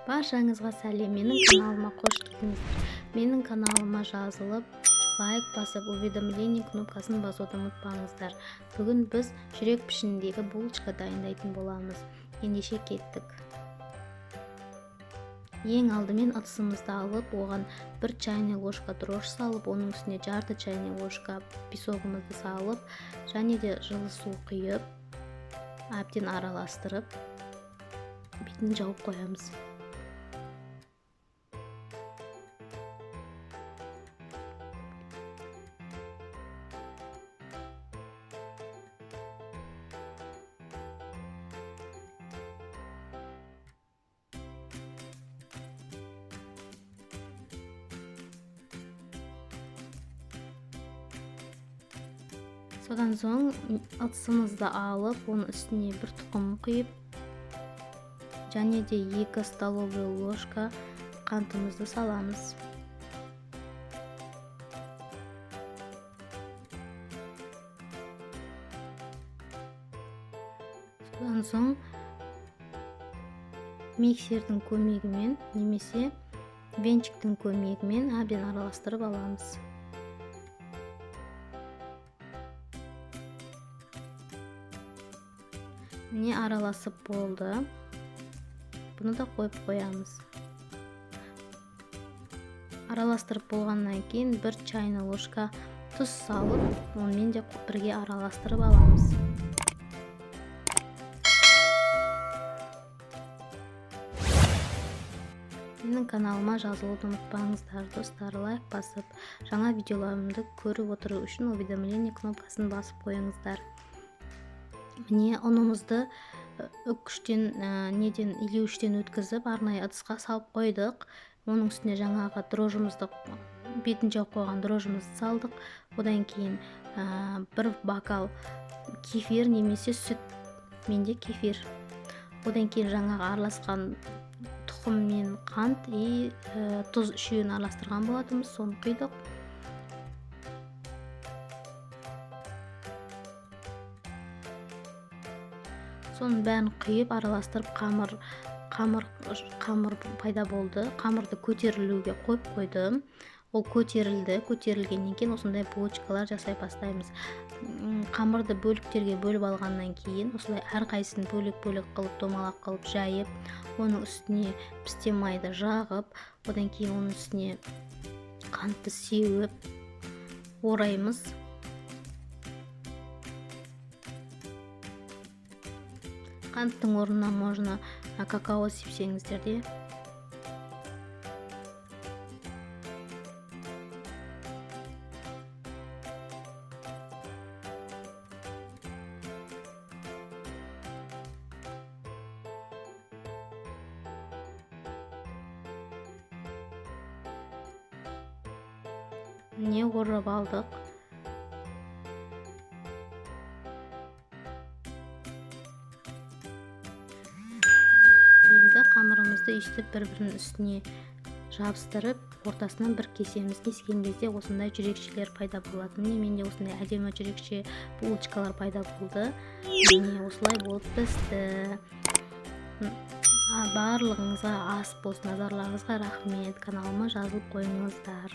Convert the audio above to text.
Баршаңызға сәлем, менің каналыма қош келдіңіздер. Менің каналыма жазылып, лайк басып, уведомление кнопкасын басуды ұмытпаңыздар. Бүгін біз жүрек пішініндегі булочка дайындайтын боламыз. Ендеше кеттік. Ең алдымен ыдысымызды алып, оған 1 чайный ложка дрожь салып, оның үстіне жарты чайный ложка песогымызды салып, және де жылы су құйып, әбден араластырып, бетін жауып қоямыз. Содан соң ыдысымызды алып, оның үстіне 1 тұқым құйып, және де 2 столовый ложка қантымызды саламыз. Содан соң миксердің көмегімен немесе венчиктің көмегімен әбден араластырып аламыз. Міне араласып болды. Бұны да қойып қоямыз. Араластырып болғаннан кейін 1 чайный ложка тұз салып, онымен де бірге араластырып аламыз. Менің каналыма жазылуды ұмытпаңыздар, достар, лайк басып, жаңа видеоларымды көріп отыру үшін уведомление кнопкасын басып қойыңыздар. Міне ұнымызды илеуіштен өткізіп, арнайы ыдысқа салып қойдық. Оның үстіне жаңағы дрожжымызды, бетін жауып қойған дрожжымызды салдық. Одан кейін 1 бокал кефир немесе сүт, менде кефир. Одан кейін жаңағы араласқан тұқым мен қант и тұз үшеуін араластырған болатынбыз, соны құйдық. Соның бәрін құйып араластырып, қамыр пайда болды. Қамырды көтерілуге қойып қойдым. Ол көтерілгеннен кейін осындай булочкалар жасай бастаймыз. Қамырды бөліктерге бөліп алғаннан кейін, осылай әрқайсысын бөлек-бөлек қылып, домалақ қылып жайып, оның үстіне пісте майды жағып, одан кейін оның үстіне қантты сеуіп ораймыз. Қанттың орнына можно какао сепсеңіздер де. Не орып алдық. Енді қамырымызды үстіп бір-бірінің үстіне жабыстырып, ортасынан бір кесеміз. Кескен кезде осындай жүрекшелер пайда болады. Менде осындай әдемі жүрекше булочкалар пайда болды. Міне осылай болып пісті. Барлығыңызға ас болсын, назарларыңызға рахмет. Каналыма жазылып қойыңыздар.